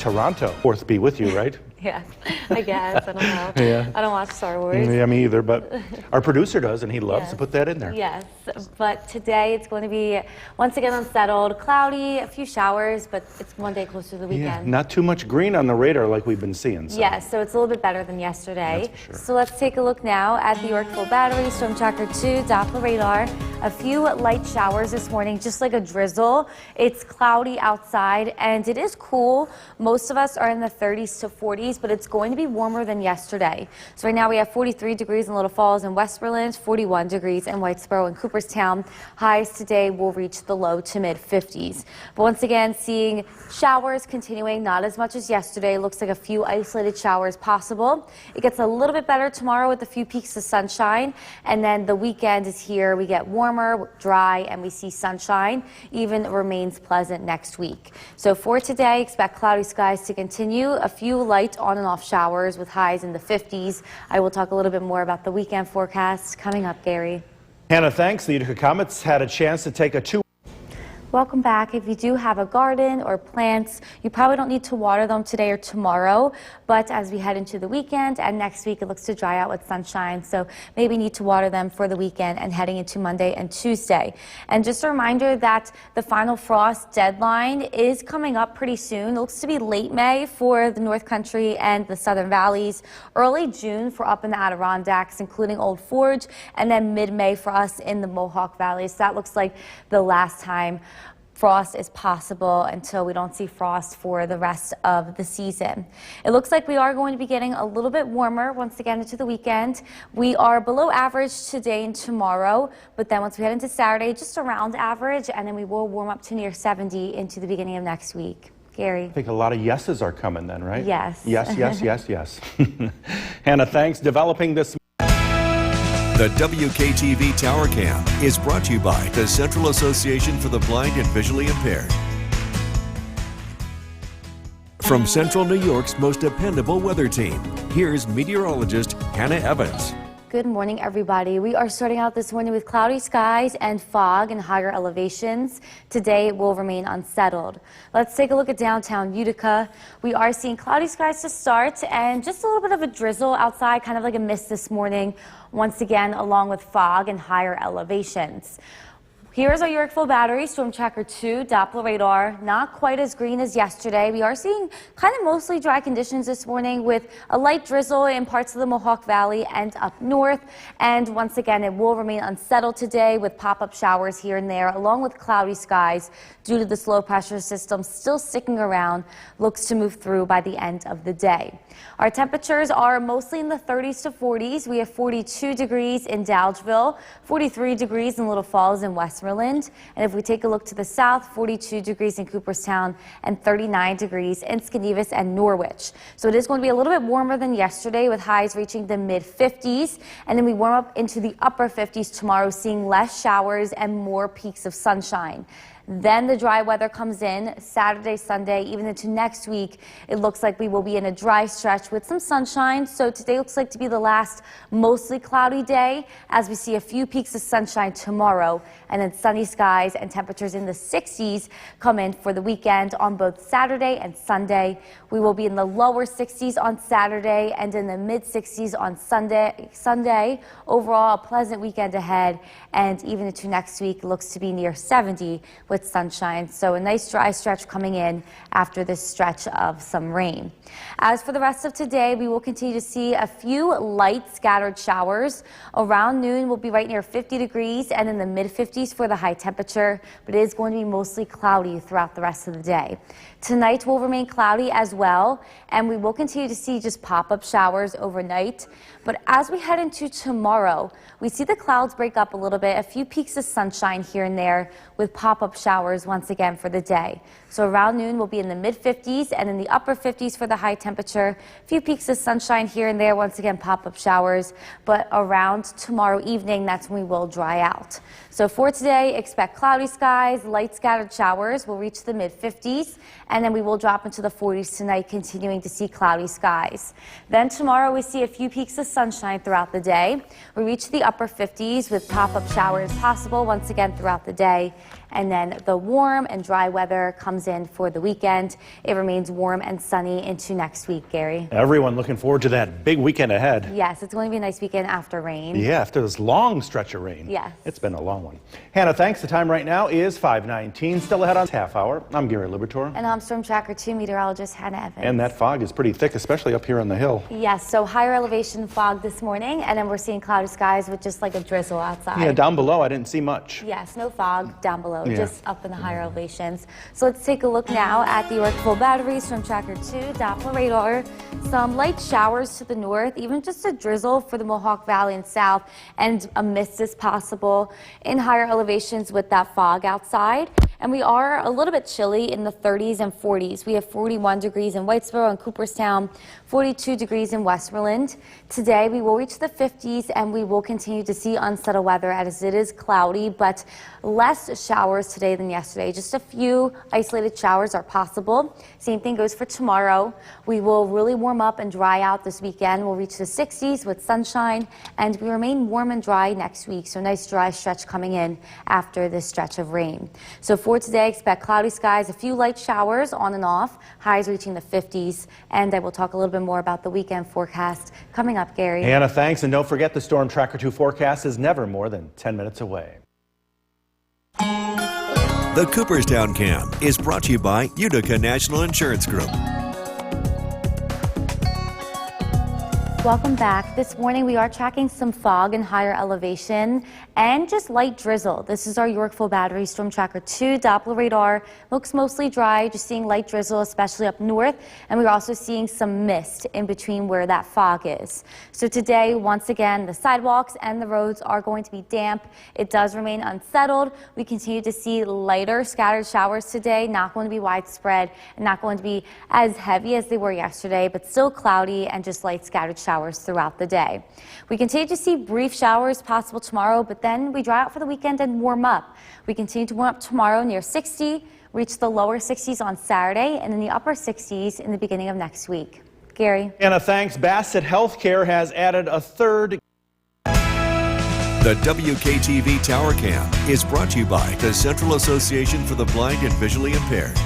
Toronto. Fourth be with you, right? Yes, I guess. I don't know. Yeah. I don't watch Star Wars. Yeah, me either, but our producer does, and he loves to put that in there. Yes, but today it's going to be once again unsettled, cloudy, a few showers, but it's one day closer to the weekend. Yeah, not too much green on the radar like we've been seeing. So. Yes, so it's a little bit better than yesterday. That's for sure. So let's take a look now at the Yorkville Battery, Storm Tracker 2, Doppler radar. A few light showers this morning, just like a drizzle. It's cloudy outside and it is cool. Most of us are in the 30s to 40s, but it's going to be warmer than yesterday. So right now we have 43 degrees in Little Falls and Westmoreland, 41 degrees in Whitesboro and Cooperstown. Highs today will reach the low to mid 50s. But once again, seeing showers continuing, not as much as yesterday. Looks like a few isolated showers possible. It gets a little bit better tomorrow with a few peaks of sunshine. And then the weekend is here. We get warmer, dry, and we see sunshine. Even remains pleasant next week. So for today, expect cloudy skies to continue. A few light on and off showers with highs in the 50s. I will talk a little bit more about the weekend forecast coming up, Gary. Hannah, thanks. The Utica Comets had a chance to take a 2. Welcome back. If you do have a garden or plants, you probably don't need to water them today or tomorrow, but as we head into the weekend and next week, it looks to dry out with sunshine, so maybe need to water them for the weekend and heading into Monday and Tuesday. And just a reminder that the final frost deadline is coming up pretty soon. It looks to be late May for the North Country and the Southern Valleys, early June for up in the Adirondacks, including Old Forge, and then mid-May for us in the Mohawk Valley. So that looks like the last time frost is possible until we don't see frost for the rest of the season. It looks like we are going to be getting a little bit warmer once again into the weekend. We are below average today and tomorrow, but then once we head into Saturday, just around average, and then we will warm up to near 70 into the beginning of next week. Gary. I think a lot of yeses are coming then, right? Yes. Yes, yes, yes, yes. Hannah, thanks. Developing this. The WKTV Tower Cam is brought to you by the Central Association for the Blind and Visually Impaired. From Central New York's most dependable weather team, here's meteorologist Hannah Evans. Good morning, everybody. We are starting out this morning with cloudy skies and fog in higher elevations. Today it will remain unsettled. Let's take a look at downtown Utica. We are seeing cloudy skies to start and just a little bit of a drizzle outside, kind of like a mist this morning, once again, along with fog and higher elevations. Here's our Yorkville Battery, Storm Tracker 2, Doppler radar. Not quite as green as yesterday. We are seeing kind of mostly dry conditions this morning with a light drizzle in parts of the Mohawk Valley and up north. And once again, it will remain unsettled today with pop-up showers here and there, along with cloudy skies due to this low pressure system still sticking around, looks to move through by the end of the day. Our temperatures are mostly in the 30s to 40s. We have 42 degrees in Dalgeville, 43 degrees in Little Falls and Westmoreland. And if we take a look to the south, 42 degrees in Cooperstown and 39 degrees in Skenevis and Norwich. So it is going to be a little bit warmer than yesterday with highs reaching the mid 50s. And then we warm up into the upper 50s tomorrow, seeing less showers and more peaks of sunshine. Then the dry weather comes in Saturday, Sunday, even into next week. It looks like we will be in a dry stretch with some sunshine. So today looks like to be the last mostly cloudy day as we see a few peaks of sunshine tomorrow, and then sunny skies and temperatures in the 60s come in for the weekend on both Saturday and Sunday. We will be in the lower 60s on Saturday and in the mid 60s on Sunday. Overall, a pleasant weekend ahead, and even into next week looks to be near 70 with sunshine. So a nice dry stretch coming in after this stretch of some rain. As for the rest of today, we will continue to see a few light scattered showers. Around noon, we'll be right near 50 degrees and in the mid 50s for the high temperature, but it is going to be mostly cloudy throughout the rest of the day. Tonight will remain cloudy as well, and we will continue to see just pop-up showers overnight. But as we head into tomorrow, we see the clouds break up a little bit, a few peaks of sunshine here and there with pop-up showers once again for the day. So around noon, we'll be in the mid 50s and in the upper 50s for the high temperature. A few peaks of sunshine here and there, once again pop-up showers. But around tomorrow evening, that's when we will dry out. So for today, expect cloudy skies, light scattered showers. We'll reach the mid 50s, and then we will drop into the 40s tonight, continuing to see cloudy skies. Then tomorrow, we see a few peaks of sunshine throughout the day. We reach the upper 50s with pop-up showers possible once again throughout the day. and then the warm and dry weather comes in for the weekend. It remains warm and sunny into next week, Gary. Everyone looking forward to that big weekend ahead. Yes, it's going to be a nice weekend after rain. Yeah, after this long stretch of rain. Yes. It's been a long one. Hannah, thanks. The time right now is 5:19. Still ahead on half hour. I'm Gary Libertor. And I'm Storm Tracker 2 meteorologist Hannah Evans. And that fog is pretty thick, especially up here on the hill. Yes, so higher elevation fog this morning, and then we're seeing cloudy skies with just like a drizzle outside. Yeah, down below I didn't see much. Yes, no fog down below, Yeah. just up in the higher elevations. So let's take a look now at the York full battery, Storm Tracker 2, Doppler radar. Some light showers to the north, even just a drizzle for the Mohawk Valley and south, and a mist is possible in higher elevations with that fog outside. And we are a little bit chilly in the 30s and 40s. We have 41 degrees in Whitesboro and Cooperstown, 42 degrees in Westmoreland. Today we will reach the 50s and we will continue to see unsettled weather as it is cloudy, but less showers today than yesterday. Just a few isolated showers are possible. Same thing goes for tomorrow. We will really warm up and dry out this weekend. We'll reach the 60s with sunshine, and we remain warm and dry next week. So nice dry stretch coming in after this stretch of rain. So for today, expect cloudy skies, a few light showers on and off, highs reaching the 50s, and I will talk a little bit more about the weekend forecast coming up, Gary. Hannah, thanks. And don't forget the Storm Tracker 2 forecast is never more than 10 minutes away. The Cooperstown Cam is brought to you by Utica National Insurance Group. Welcome back. This morning we are tracking some fog and higher elevation and just light drizzle. This is our York full battery Storm Tracker 2 Doppler radar. Looks mostly dry, just seeing light drizzle, especially up north. And we're also seeing some mist in between where that fog is. So today, once again, the sidewalks and the roads are going to be damp. It does remain unsettled. We continue to see lighter scattered showers today, not going to be widespread and not going to be as heavy as they were yesterday, but still cloudy and just light scattered showers throughout the day. We continue to see brief showers possible tomorrow, but then we dry out for the weekend and warm up. We continue to warm up tomorrow near 60, reach the lower 60s on Saturday, and in the upper 60s in the beginning of next week. Gary. Hannah, thanks. Bassett Healthcare has added a third. The WKTV Tower Cam is brought to you by the Central Association for the Blind and Visually Impaired.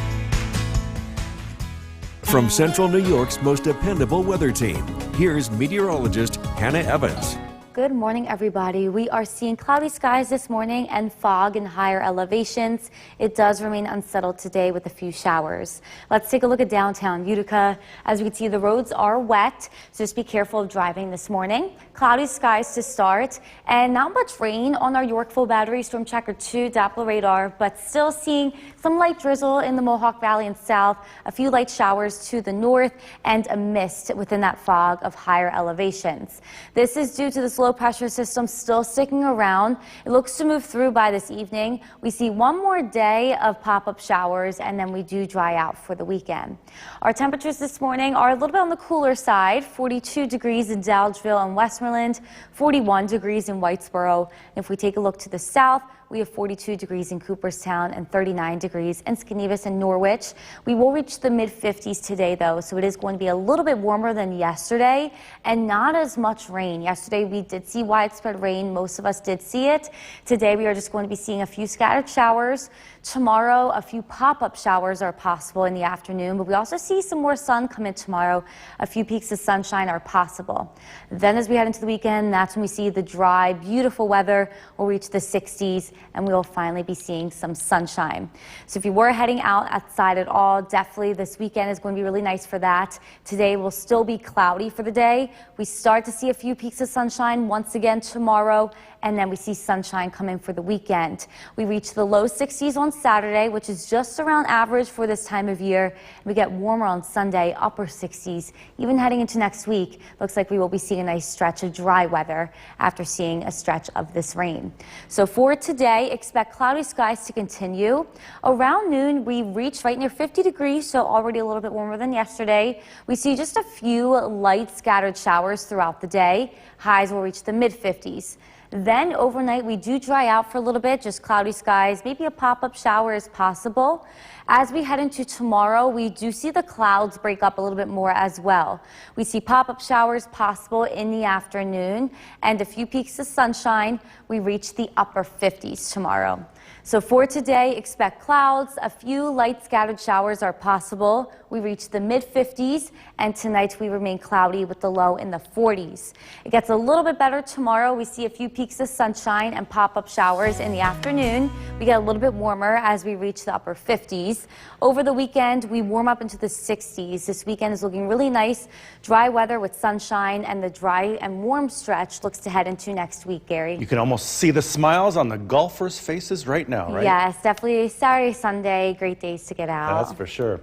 From Central New York's most dependable weather team, here's meteorologist Hannah Evans. Good morning, everybody. We are seeing cloudy skies this morning and fog in higher elevations. It does remain unsettled today with a few showers. Let's take a look at downtown Utica. As we can see, the roads are wet, so just be careful of driving this morning. Cloudy skies to start, and not much rain on our York full battery Storm Tracker 2 Doppler radar, but still seeing some light drizzle in the Mohawk Valley and south, a few light showers to the north, and a mist within that fog of higher elevations. This is due to the low pressure system still sticking around. It looks to move through by this evening. We see one more day of pop-up showers, and then we do dry out for the weekend. Our temperatures this morning are a little bit on the cooler side, 42 degrees in Dowdesville and Westmoreland, 41 degrees in Whitesboro. If we take a look to the south, we have 42 degrees in Cooperstown and 39 degrees in Skanevis and Norwich. We will reach the mid-50s today, though, so it is going to be a little bit warmer than yesterday and not as much rain. Yesterday, we did see widespread rain. Most of us did see it. Today, we are just going to be seeing a few scattered showers. Tomorrow, a few pop-up showers are possible in the afternoon, but we also see some more sun come in tomorrow. A few peaks of sunshine are possible. Then as we head into the weekend, that's when we see the dry, beautiful weather. We'll reach the 60s, and we will finally be seeing some sunshine. So if you were heading out outside at all, definitely this weekend is going to be really nice for that. Today will still be cloudy for the day. We start to see a few peaks of sunshine once again tomorrow, and then we see sunshine come in for the weekend. We reach the low 60s on Saturday, which is just around average for this time of year. We get warmer on Sunday, upper 60s. Even heading into next week, looks like we will be seeing a nice stretch of dry weather after seeing a stretch of this rain. So for today, expect cloudy skies to continue. Around noon, we reach right near 50 degrees, so already a little bit warmer than yesterday. We see just a few light scattered showers throughout the day. Highs will reach the mid-50s. Then overnight, we do dry out for a little bit, just cloudy skies, maybe a pop-up shower is possible. As we head into tomorrow, we do see the clouds break up a little bit more as well. We see pop-up showers possible in the afternoon and a few peaks of sunshine. We reach the upper 50s tomorrow. So for today, expect clouds. A few light scattered showers are possible. We reach the mid-50s, and tonight we remain cloudy with the low in the 40s. It gets a little bit better tomorrow. We see a few peaks of sunshine and pop-up showers in the afternoon. We get a little bit warmer as we reach the upper 50s. Over the weekend, we warm up into the 60s. This weekend is looking really nice. Dry weather with sunshine, and the dry and warm stretch looks to head into next week, Gary. You can almost see the smiles on the golfers' faces right now, right? Yes, definitely Saturday, Sunday, great days to get out. That's for sure.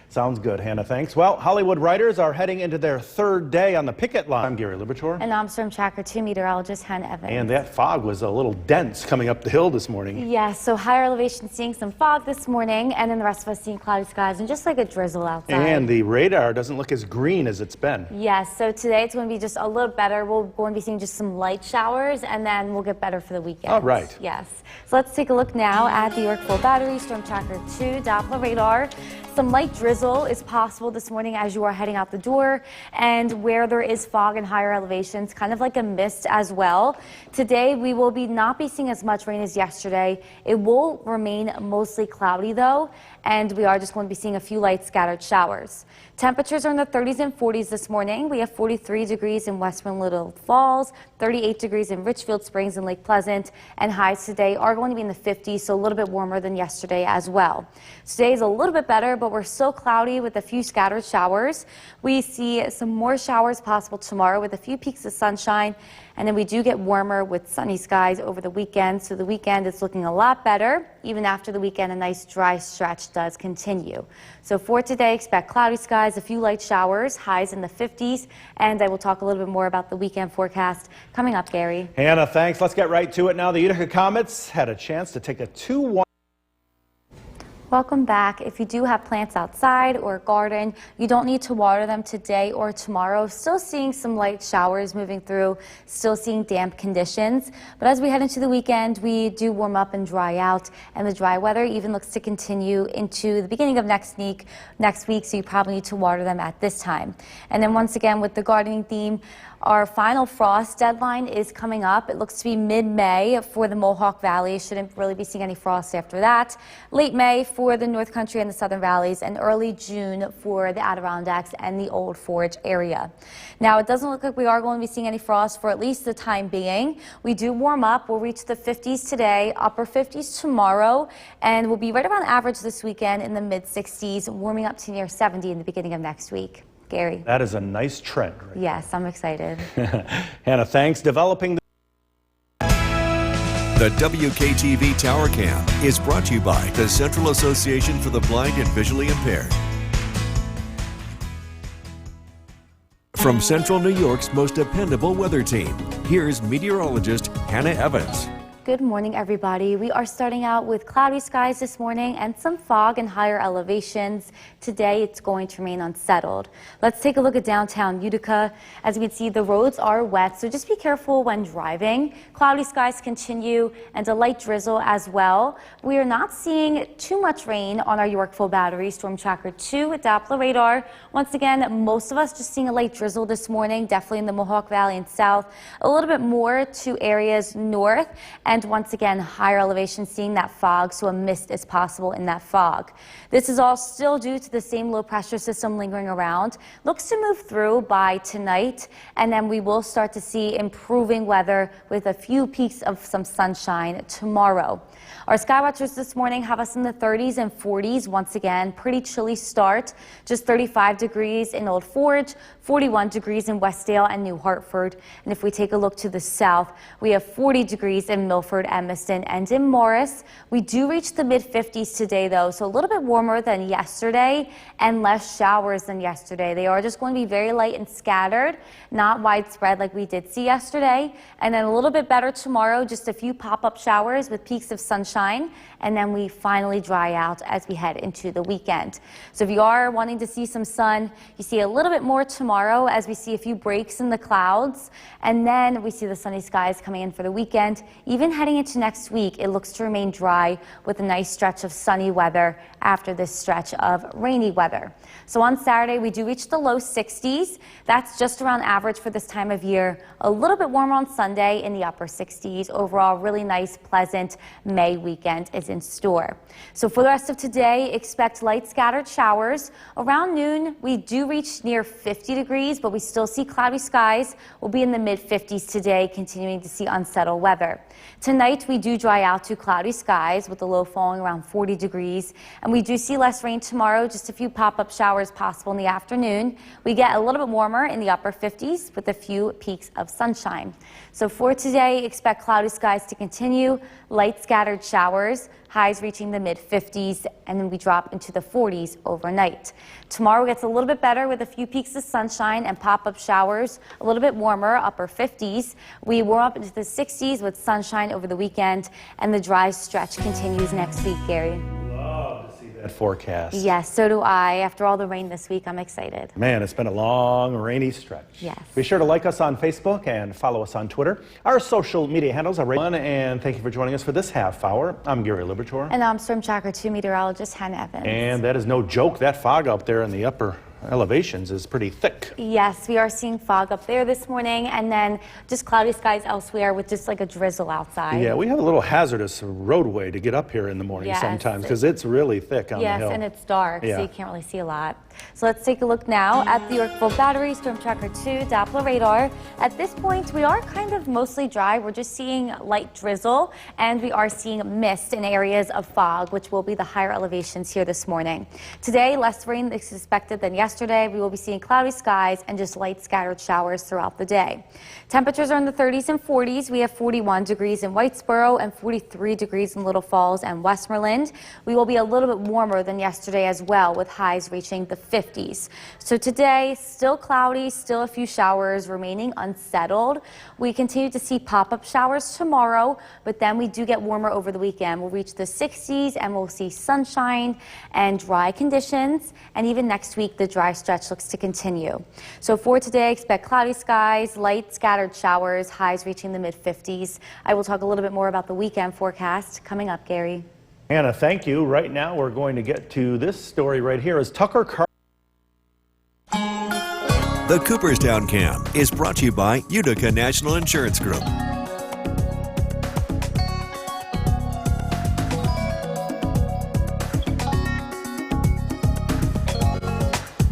Sounds good, Hannah. Thanks. Well, Hollywood writers are heading into their third day on the picket line. I'm Gary Libertor. And I'm Storm Tracker 2 meteorologist Hannah Evans. And that fog was a little dense coming up the hill this morning. Yes, so higher elevation seeing some fog this morning, and then the rest of us seeing cloudy skies and just like a drizzle outside. And the radar doesn't look as green as it's been. Yes, so today it's going to be just a little better. We're going to be seeing just some light showers, and then we'll get better for the weekend. All right. Yes. So let's take a look now at the York Battery Storm Tracker 2 Doppler radar. Some light drizzle is possible this morning as you are heading out the door, and where there is fog and higher elevations, kind of like a mist as well. Today we will not be seeing as much rain as yesterday. It will remain mostly cloudy though, and we are just going to be seeing a few light scattered showers. Temperatures are in the 30s and 40s this morning. We have 43 degrees in Western Little Falls, 38 degrees in Richfield Springs and Lake Pleasant, and highs today are going to be in the 50s, so a little bit warmer than yesterday as well. Today is a little bit better, but we're still cloudy with a few scattered showers. We see some more showers possible tomorrow with a few peaks of sunshine, and then we do get warmer with sunny skies over the weekend. So the weekend is looking a lot better. Even after the weekend, a nice dry stretch does continue. So for today, expect cloudy skies, a few light showers, highs in the 50s, and I will talk a little bit more about the weekend forecast coming up, Gary. Hannah, thanks. Let's get right to it now. The Utica Comets had a chance to take a 2-1. Welcome back. If you do have plants outside or garden, you don't need to water them today or tomorrow. Still seeing some light showers moving through, still seeing damp conditions. But as we head into the weekend, we do warm up and dry out, and the dry weather even looks to continue into the beginning of next week, so you probably need to water them at this time. And then once again, with the gardening theme, our final frost deadline is coming up. It looks to be mid-May for the Mohawk Valley. Shouldn't really be seeing any frost after that. Late May for the North Country and the Southern Valleys, and early June for the Adirondacks and the Old Forge area. Now, it doesn't look like we are going to be seeing any frost for at least the time being. We do warm up. We'll reach the 50s today, upper 50s tomorrow, and we'll be right around average this weekend in the mid-60s, warming up to near 70 in the beginning of next week. Gary. That is a nice trend. Right? Yes, I'm excited. Hannah, thanks. Developing The WKTV Tower Cam is brought to you by the Central Association for the Blind and Visually Impaired. From Central New York's most dependable weather team, here's meteorologist Hannah Evans. Good morning, everybody. We are starting out with cloudy skies this morning and some fog in higher elevations. Today, it's going to remain unsettled. Let's take a look at downtown Utica. As you can see, the roads are wet, so just be careful when driving. Cloudy skies continue and a light drizzle as well. We are not seeing too much rain on our Yorkville Battery Storm Tracker 2 Doppler radar. Once again, most of us just seeing a light drizzle this morning, definitely in the Mohawk Valley and south, a little bit more to areas north. And once again, higher elevation seeing that fog, so a mist is possible in that fog. This is all still due to the same low pressure system lingering around. Looks to move through by tonight, and then we will start to see improving weather with a few peaks of some sunshine tomorrow. Our sky watchers this morning have us in the 30s and 40s. Once again, pretty chilly start. Just 35 degrees in Old Forge, 41 degrees in Westdale and New Hartford. And if we take a look to the south, we have 40 degrees in Milford, Evanston, and in Morris. We do reach the mid-50s today, though, so a little bit warmer than yesterday and less showers than yesterday. They are just going to be very light and scattered, not widespread like we did see yesterday. And then a little bit better tomorrow, just a few pop-up showers with peaks of sunshine, and then we finally dry out as we head into the weekend. So if you are wanting to see some sun, you see a little bit more tomorrow as we see a few breaks in the clouds, and then we see the sunny skies coming in for the weekend, even heading into next week, it looks to remain dry with a nice stretch of sunny weather after this stretch of rainy weather. So on Saturday, we do reach the low 60s. That's just around average for this time of year. A little bit warmer on Sunday in the upper 60s. Overall, really nice, pleasant May weekend is in store. So for the rest of today, expect light scattered showers. Around noon, we do reach near 50 degrees, but we still see cloudy skies. We'll be in the mid 50s today, continuing to see unsettled weather. Tonight, we do dry out to cloudy skies with the low falling around 40 degrees. And we do see less rain tomorrow, just a few pop-up showers possible in the afternoon. We get a little bit warmer in the upper 50s with a few peaks of sunshine. So for today, expect cloudy skies to continue, light scattered showers, highs reaching the mid 50s, and then we drop into the 40s overnight. Tomorrow gets a little bit better with a few peaks of sunshine and pop-up showers, a little bit warmer, upper 50s. We warm up into the 60s with sunshine over the weekend, and the dry stretch continues next week, Gary. Love to see that forecast. Yes, so do I. After all the rain this week, I'm excited. Man, it's been a long, rainy stretch. Yes. Be sure to like us on Facebook and follow us on Twitter. Our social media handles are and thank you for joining us for this half hour. I'm Gary Libertor. And I'm Storm Tracker 2 meteorologist Hannah Evans. And that is no joke. That fog up there in the upper elevations is pretty thick. Yes, we are seeing fog up there this morning, and then just cloudy skies elsewhere with just like a drizzle outside. Yeah, we have a little hazardous roadway to get up here in the morning sometimes because it's really thick on the hill. Yes, and it's dark, Yeah. so you can't really see a lot. So let's take a look now at the Yorkville Battery, Storm Tracker 2, Doppler radar. At this point, we are kind of mostly dry. We're just seeing light drizzle, and we are seeing mist in areas of fog, which will be the higher elevations here this morning. Today, less rain is expected than yesterday. We will be seeing cloudy skies and just light scattered showers throughout the day. Temperatures are in the 30s and 40s. We have 41 degrees in Whitesboro and 43 degrees in Little Falls and Westmoreland. We will be a little bit warmer than yesterday as well, with highs reaching the 50s. So today, still cloudy, still a few showers, remaining unsettled. We continue to see pop-up showers tomorrow, but then we do get warmer over the weekend. We'll reach the 60s and we'll see sunshine and dry conditions. And even next week, the dry stretch looks to continue. So for today, expect cloudy skies, light scattered showers, highs reaching the mid 50s. I will talk a little bit more about the weekend forecast coming up, Gary. Hannah, thank you. Right now, we're going to get to this story right here. As Tucker Carlson. The Cooperstown Cam is brought to you by Utica National Insurance Group.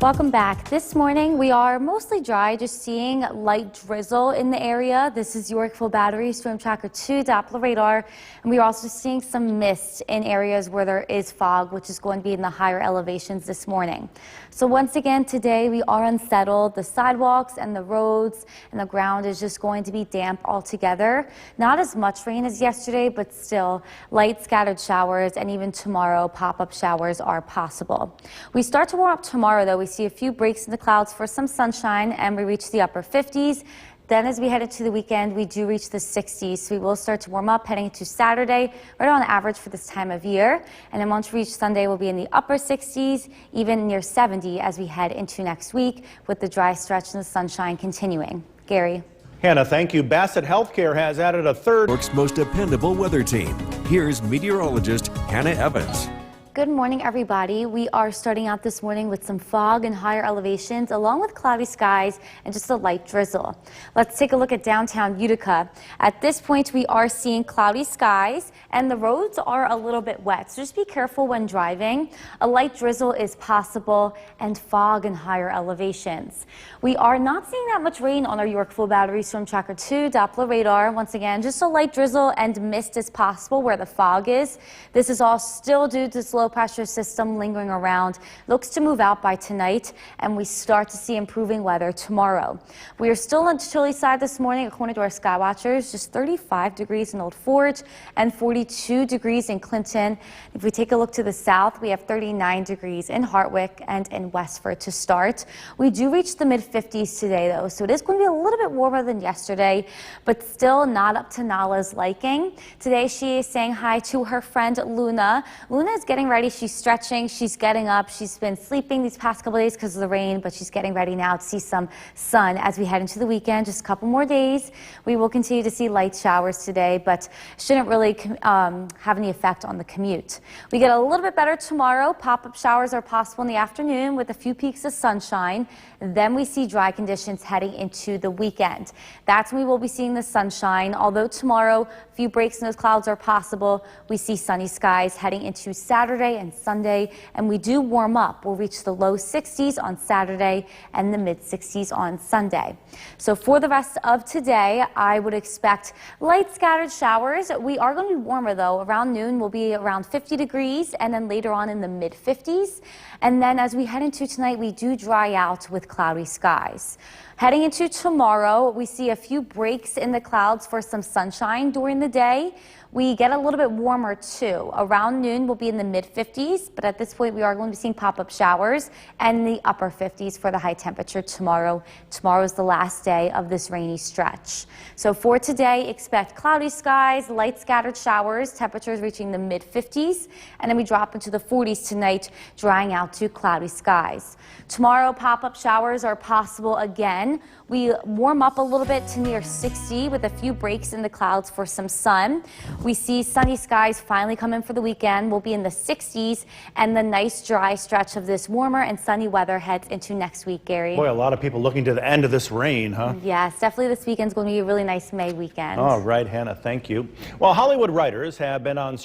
Welcome back. This morning we are mostly dry, just seeing light drizzle in the area. This is Yorkville Battery, Storm Tracker 2, Doppler radar, and we are also seeing some mist in areas where there is fog, which is going to be in the higher elevations this morning. So once again today we are unsettled. The sidewalks and the roads and the ground is just going to be damp altogether. Not as much rain as yesterday, but still light scattered showers, and even tomorrow pop-up showers are possible. We start to warm up tomorrow though. We see a few breaks in the clouds for some sunshine, and we reach the upper 50s. Then as we head into the weekend, we do reach the 60s. So we will start to warm up heading into Saturday, right on average for this time of year. And then once we reach Sunday, we'll be in the upper 60s, even near 70 as we head into next week, with the dry stretch and the sunshine continuing. Gary. Hannah, thank you. Bassett Healthcare has added a third. York's most dependable weather team. Here's meteorologist Hannah Evans. Good morning, everybody. We are starting out this morning with some fog and higher elevations, along with cloudy skies and just a light drizzle. Let's take a look at downtown Utica. At this point, we are seeing cloudy skies, and the roads are a little bit wet, so just be careful when driving. A light drizzle is possible, and fog and higher elevations. We are not seeing that much rain on our Yorkville Battery, Storm Tracker 2, Doppler radar. Once again, just a light drizzle and mist is possible where the fog is. This is all still due to slow pressure system lingering around. Looks to move out by tonight, and we start to see improving weather tomorrow. We are still on the chilly side this morning, according to our sky watchers. Just 35 degrees in Old Forge and 42 degrees in Clinton. If we take a look to the south, we have 39 degrees in Hartwick and in Westford to start. We do reach the mid 50s today though, so it is going to be a little bit warmer than yesterday, but still not up to Nala's liking. Today she is saying hi to her friend Luna. Luna is getting ready ready. She's stretching. She's getting up. She's been sleeping these past couple days because of the rain, but she's getting ready now to see some sun as we head into the weekend. Just a couple more days. We will continue to see light showers today, but shouldn't really have any effect on the commute. We get a little bit better tomorrow. Pop-up showers are possible in the afternoon with a few peaks of sunshine. Then we see dry conditions heading into the weekend. That's when we will be seeing the sunshine. Although tomorrow, a few breaks in those clouds are possible, we see sunny skies heading into Saturday and Sunday, and we do warm up. We'll reach the low 60s on Saturday and the mid 60s on Sunday. So for the rest of today, I would expect light scattered showers. We are going to be warmer though. Around noon, we'll be around 50 degrees, and then later on in the mid 50s. And then as we head into tonight, we do dry out with cloudy skies. Heading into tomorrow, we see a few breaks in the clouds for some sunshine during the day. We get a little bit warmer too. Around noon, we'll be in the mid 50s, but at this point, we are going to be seeing pop-up showers and the upper 50s for the high temperature tomorrow. Tomorrow is the last day of this rainy stretch. So for today, expect cloudy skies, light scattered showers, temperatures reaching the mid 50s, and then we drop into the 40s tonight, drying out to cloudy skies. Tomorrow, pop-up showers are possible again. We warm up a little bit to near 60 with a few breaks in the clouds for some sun. We see sunny skies finally come in for the weekend. We'll be in the 60s, and the nice dry stretch of this warmer and sunny weather heads into next week, Gary. Boy, a lot of people looking to the end of this rain, huh? Yes, definitely this weekend's going to be a really nice May weekend. All right, Hannah, thank you. Well, Hollywood writers have been on...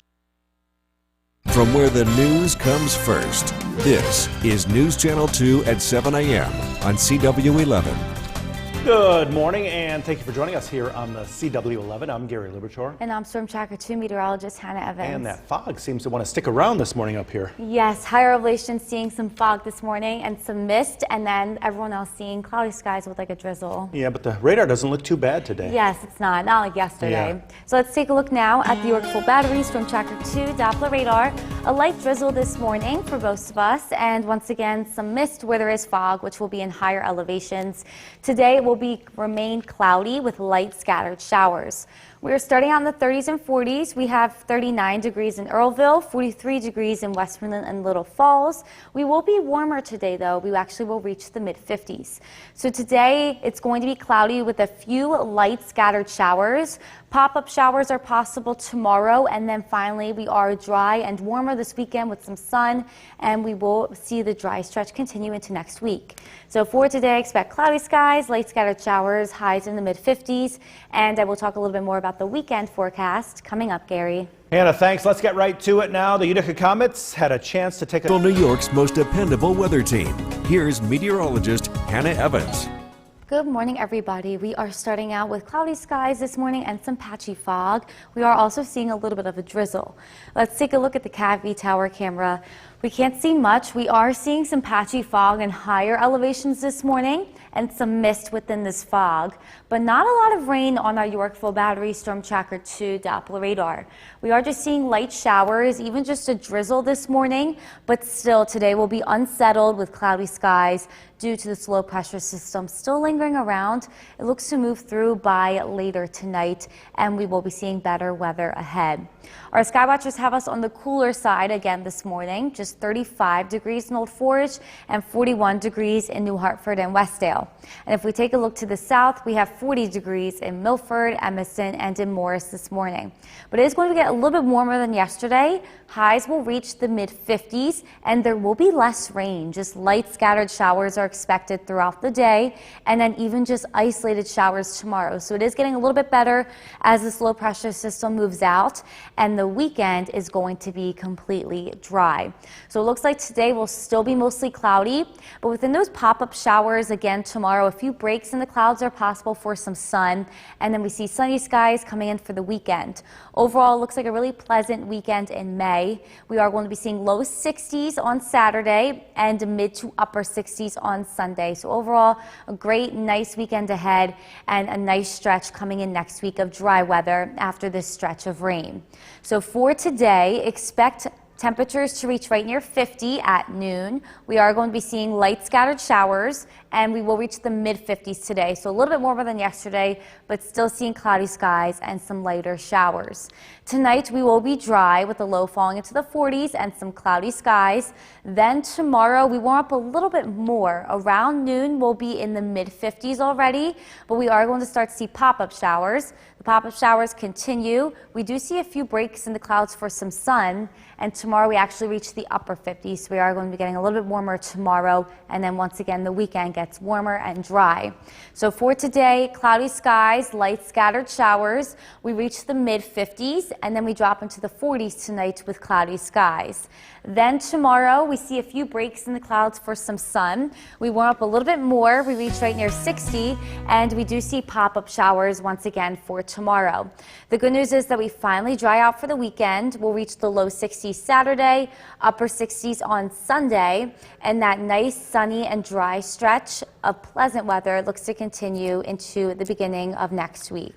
From where the news comes first, this is News Channel 2 at 7 a.m. on CW11. Good morning, and thank you for joining us here on the CW11. I'm Gary Liberchor. And I'm Storm Tracker 2 meteorologist Hannah Evans. And that fog seems to want to stick around this morning up here. Yes, higher elevation seeing some fog this morning and some mist, and then everyone else seeing cloudy skies with like a drizzle. Yeah, but the radar doesn't look too bad today. Yes, it's not like yesterday. Yeah. So let's take a look now at the York Full Battery Storm Tracker 2 Doppler radar. A light drizzle this morning for most of us, and once again some mist where there is fog, which will be in higher elevations. Today it will remain cloudy with light scattered showers. We're starting out in the 30s and 40s. We have 39 degrees in Earlville, 43 degrees in Westmoreland and Little Falls. We will be warmer today, though. We actually will reach the mid 50s. So today it's going to be cloudy with a few light scattered showers. Pop-up showers are possible tomorrow, and then finally we are dry and warmer this weekend with some sun, and we will see the dry stretch continue into next week. So for today, expect cloudy skies, light scattered showers, highs in the mid 50s, and I will talk a little bit more about the weekend forecast coming up, Gary. Hannah, thanks. Let's get right to it now. The Utica Comets had a chance to take a... New York's most dependable weather team. Here's meteorologist Hannah Evans. Good morning, everybody. We are starting out with cloudy skies this morning and some patchy fog. We are also seeing a little bit of a drizzle. Let's take a look at the CATV tower camera. We can't see much. We are seeing some patchy fog and higher elevations this morning and some mist within this fog, but not a lot of rain on our Yorkville Battery Storm Tracker 2 Doppler radar. We are just seeing light showers, even just a drizzle this morning, but still today will be unsettled with cloudy skies due to this low pressure system still lingering around. It looks to move through by later tonight, and we will be seeing better weather ahead. Our skywatchers have us on the cooler side again this morning, just 35 degrees in Old Forge and 41 degrees in New Hartford and Westdale. And if we take a look to the south, we have 40 degrees in Milford, Emerson, and in Morris this morning. But it is going to get a little bit warmer than yesterday. Highs will reach the mid 50s, and there will be less rain. Just light scattered showers are expected throughout the day, and then even just isolated showers tomorrow. So it is getting a little bit better as this low pressure system moves out, and the weekend is going to be completely dry. So it looks like today will still be mostly cloudy, but within those pop-up showers again tomorrow, a few breaks in the clouds are possible for some sun, and then we see sunny skies coming in for the weekend. Overall, it looks like a really pleasant weekend in May. We are going to be seeing low 60s on Saturday and mid to upper 60s on Sunday. So overall, a great, nice weekend ahead and a nice stretch coming in next week of dry weather after this stretch of rain. So for today, expect Temperatures to reach right near 50 at noon. We are going to be seeing light scattered showers, and we will reach the mid-50s today. So a little bit warmer than yesterday, but still seeing cloudy skies and some lighter showers. Tonight we will be dry with the low falling into the 40s and some cloudy skies. Then tomorrow we warm up a little bit more. Around noon we'll be in the mid-50s already, but we are going to start to see pop-up showers. The pop-up showers continue. We do see a few breaks in the clouds for some sun, and tomorrow we actually reach the upper 50s. So we are going to be getting a little bit warmer tomorrow, and then once again the weekend gets warmer and dry. So for today, cloudy skies, light scattered showers. We reach the mid-50s, and then we drop into the 40s tonight with cloudy skies. Then tomorrow we see a few breaks in the clouds for some sun. We warm up a little bit more. We reach right near 60, and we do see pop-up showers once again for tomorrow. The good news is that we finally dry out for the weekend. We'll reach the low 60s Saturday, upper 60s on Sunday, and that nice sunny and dry stretch of pleasant weather looks to continue into the beginning of next week.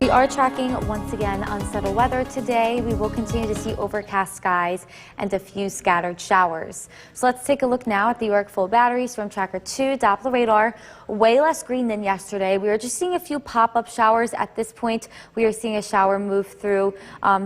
We are tracking once again unsettled weather today. We will continue to see overcast skies and a few scattered showers. So let's take a look now at the York Full Battery Storm Tracker 2 Doppler radar. Way less green than yesterday. We are just seeing a few pop-up showers at this point. We are seeing a shower move through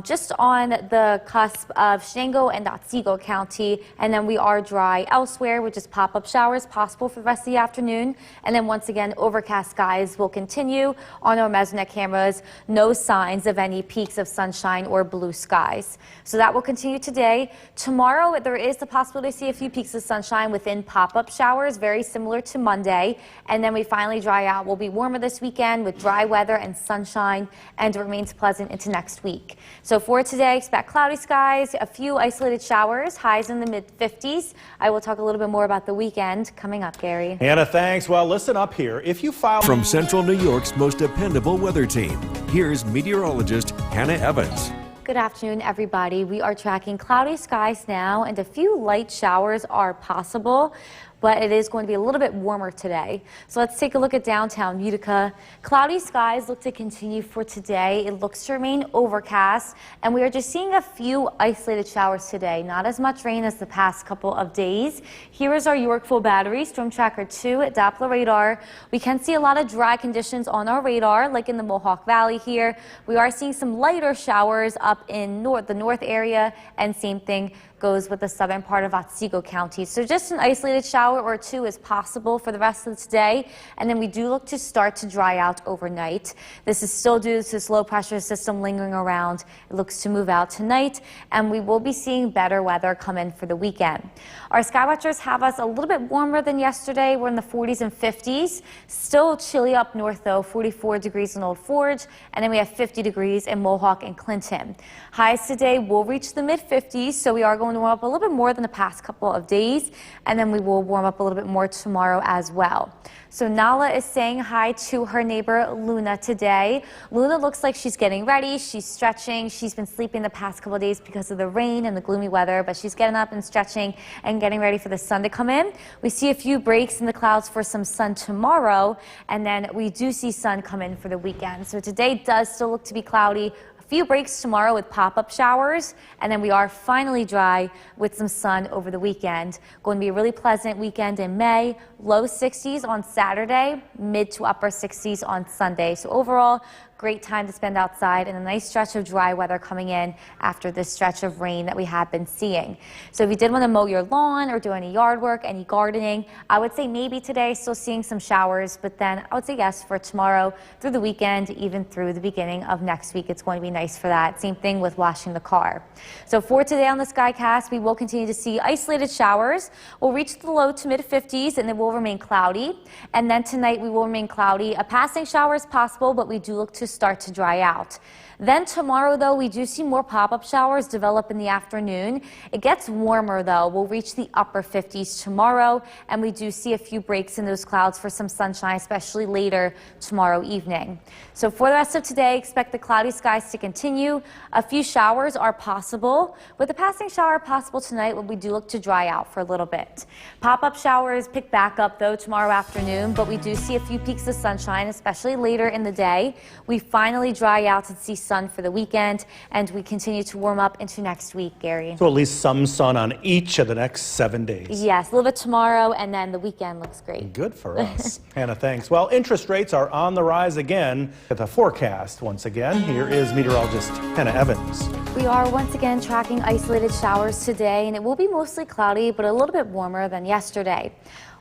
just on the cusp of Shenango and Otsego County, and then we are dry elsewhere with just pop-up showers possible for the rest of the afternoon. And then once again, overcast skies will continue on our Mesonet cameras. No signs of any peaks of sunshine or blue skies. So that will continue today. Tomorrow, there is the possibility to see a few peaks of sunshine within pop-up showers, very similar to Monday. And then we finally dry out. We'll be warmer this weekend with dry weather and sunshine, and it remains pleasant into next week. So for today, expect cloudy skies, a few isolated showers, highs in the mid-50s. I will talk a little bit more about the weekend coming up, Gary. Hannah, thanks. Well, listen up here. If you file From Central New York's most dependable weather team, here's meteorologist Hannah Evans. Good afternoon, everybody. We are tracking cloudy skies now, and a few light showers are possible, but it is going to be a little bit warmer today. So let's take a look at downtown Utica. Cloudy skies look to continue for today. It looks to remain overcast, and we are just seeing a few isolated showers today. Not as much rain as the past couple of days. Here is our York Full Battery Storm Tracker 2 at Doppler radar. We can see a lot of dry conditions on our radar, like in the Mohawk Valley here. We are seeing some lighter showers up in the north area, and same thing goes with the southern part of Otsego County. So just an isolated shower or two is possible for the rest of today, and then we do look to start to dry out overnight. This is still due to this low pressure system lingering around. It looks to move out tonight, and we will be seeing better weather come in for the weekend. Our Skywatchers have us a little bit warmer than yesterday. We're in the 40s and 50s. Still chilly up north though, 44 degrees in Old Forge, and then we have 50 degrees in Mohawk and Clinton. Highs today will reach the mid-50s, so we are going to warm up a little bit more than the past couple of days, and then we will warm up a little bit more tomorrow as well. So Nala is saying hi to her neighbor Luna today. Luna looks like she's getting ready. She's stretching. She's been sleeping the past couple of days because of the rain and the gloomy weather, but she's getting up and stretching and getting ready for the sun to come in. We see a few breaks in the clouds for some sun tomorrow, and then we do see sun come in for the weekend. So today does still look to be cloudy. Few breaks tomorrow with pop-up showers, and then we are finally dry with some sun over the weekend. Going to be a really pleasant weekend in May. Low 60s on Saturday, mid to upper 60s on Sunday. So overall, great time to spend outside and a nice stretch of dry weather coming in after this stretch of rain that we have been seeing. So if you did want to mow your lawn or do any yard work, any gardening, I would say maybe today still seeing some showers, but then I would say yes for tomorrow, through the weekend, even through the beginning of next week. It's going to be nice for that. Same thing with washing the car. So for today on the Skycast, we will continue to see isolated showers. We'll reach the low to mid-50s, and it will remain cloudy. And then tonight we will remain cloudy. A passing shower is possible, but we do look to to start to dry out. Then tomorrow, though, we do see more pop-up showers develop in the afternoon. It gets warmer, though. We'll reach the upper 50s tomorrow, and we do see a few breaks in those clouds for some sunshine, especially later tomorrow evening. So for the rest of today, expect the cloudy skies to continue. A few showers are possible, with a passing shower possible tonight when we do look to dry out for a little bit. Pop-up showers pick back up, though, tomorrow afternoon, but we do see a few peaks of sunshine, especially later in the day. We finally dry out and see sun for the weekend, and we continue to warm up into next week, Gary. So at least some sun on each of the next 7 days. Yes, a little bit tomorrow, and then the weekend looks great. Good for us. Hannah, thanks. Well, interest rates are on the rise again. At the forecast, once again, here is meteorologist Hannah Evans. We are once again tracking isolated showers today, and it will be mostly cloudy, but a little bit warmer than yesterday.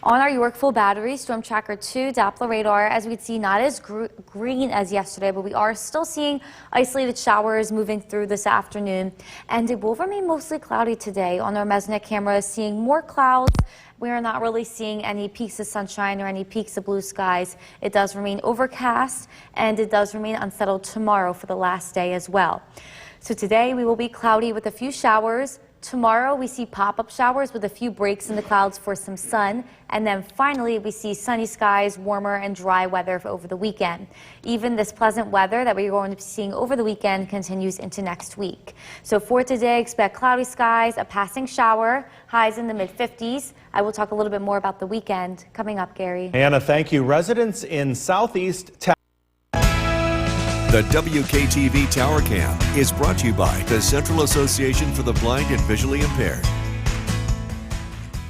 On our Yorkville Battery Storm Tracker 2 Doppler radar, as we see, not as green as yesterday, but we are still seeing isolated showers moving through this afternoon, and it will remain mostly cloudy today. On our Mesnet camera, seeing more clouds. We are not really seeing any peaks of sunshine or any peaks of blue skies. It does remain overcast, and it does remain unsettled tomorrow for the last day as well. So today we will be cloudy with a few showers. Tomorrow we see pop-up showers with a few breaks in the clouds for some sun. And then finally we see sunny skies, warmer and dry weather over the weekend. Even this pleasant weather that we're going to be seeing over the weekend continues into next week. So for today, expect cloudy skies, a passing shower, highs in the mid-50s. I will talk a little bit more about the weekend coming up, Gary. Hannah, thank you. Residents in Southeast The WKTV Tower Cam is brought to you by the Central Association for the Blind and Visually Impaired.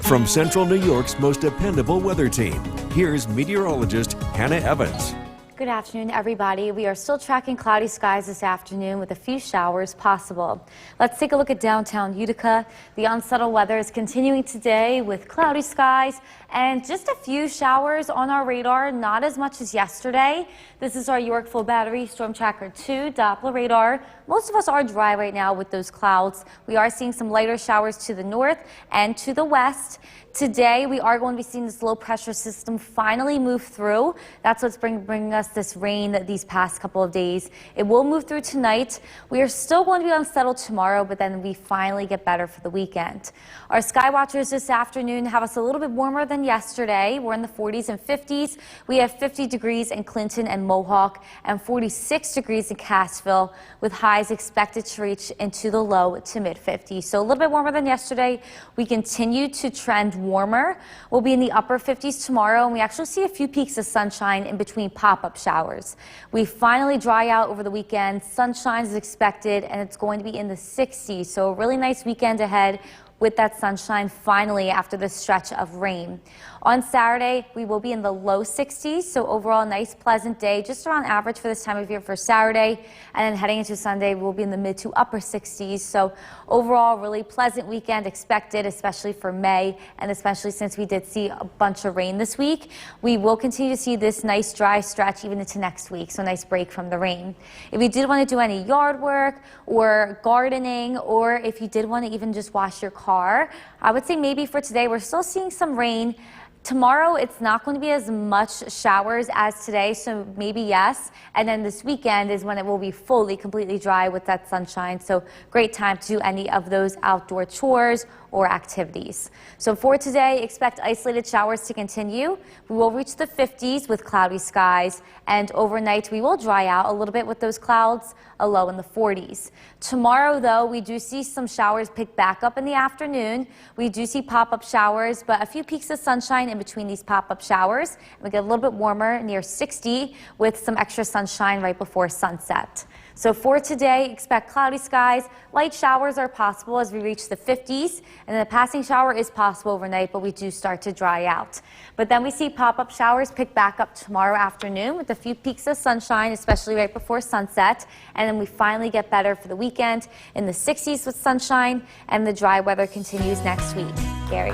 From Central New York's most dependable weather team, here's meteorologist Hannah Evans. Good afternoon, everybody. We are still tracking cloudy skies this afternoon with a few showers possible. Let's take a look at downtown Utica. The unsettled weather is continuing today with cloudy skies and just a few showers on our radar, not as much as yesterday. This is our Yorkville Battery Storm Tracker 2 Doppler radar. Most of us are dry right now with those clouds. We are seeing some lighter showers to the north and to the west. Today, we are going to be seeing this low pressure system finally move through. That's what's bringing us this rain these past couple of days. It will move through tonight. We are still going to be unsettled tomorrow, but then we finally get better for the weekend. Our sky watchers this afternoon have us a little bit warmer than yesterday. We're in the 40s and 50s. We have 50 degrees in Clinton and Mohawk and 46 degrees in Cassville, with highs expected to reach into the low to mid 50s. So a little bit warmer than yesterday. We continue to trend warmer. We'll be in the upper 50s tomorrow, and we actually see a few peaks of sunshine in between pop-up showers. We finally dry out over the weekend. Sunshine is expected, and it's going to be in the 60s. So a really nice weekend ahead with that sunshine finally after this stretch of rain. On Saturday, we will be in the low 60s, so overall nice pleasant day, just around average for this time of year for Saturday. And then heading into Sunday, we'll be in the mid to upper 60s. So overall, really pleasant weekend expected, especially for May, and especially since we did see a bunch of rain this week. We will continue to see this nice dry stretch even into next week, so nice break from the rain. If you did want to do any yard work or gardening, or if you did want to even just wash your car, I would say maybe for today, we're still seeing some rain. Tomorrow, it's not going to be as much showers as today, so maybe yes. And then this weekend is when it will be fully, completely dry with that sunshine. So great time to do any of those outdoor chores or activities. So for today, expect isolated showers to continue. We will reach the 50s with cloudy skies, and overnight we will dry out a little bit with those clouds, a low in the 40s. Tomorrow, though, we do see some showers pick back up in the afternoon. We do see pop-up showers, but a few peaks of sunshine in between these pop-up showers. We get a little bit warmer, near 60, with some extra sunshine right before sunset. So for today, expect cloudy skies. Light showers are possible as we reach the 50s, and then a passing shower is possible overnight, but we do start to dry out. But then we see pop-up showers pick back up tomorrow afternoon with a few peaks of sunshine, especially right before sunset. And then we finally get better for the weekend in the 60s with sunshine, and the dry weather continues next week. Gary.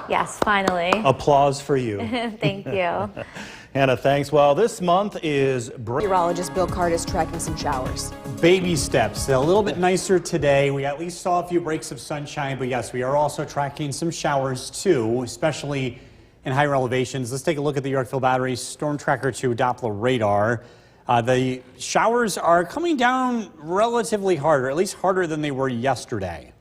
Yes, finally. Applause for you. Thank you. Hannah, thanks. Well, this month is Meteorologist Bill Card is tracking some showers. Baby steps. A little bit nicer today. We at least saw a few breaks of sunshine, but yes, we are also tracking some showers too, especially in higher elevations. Let's take a look at the Yorkville Battery Storm Tracker 2 Doppler radar. The showers are coming down relatively hard, or at least harder than they were yesterday.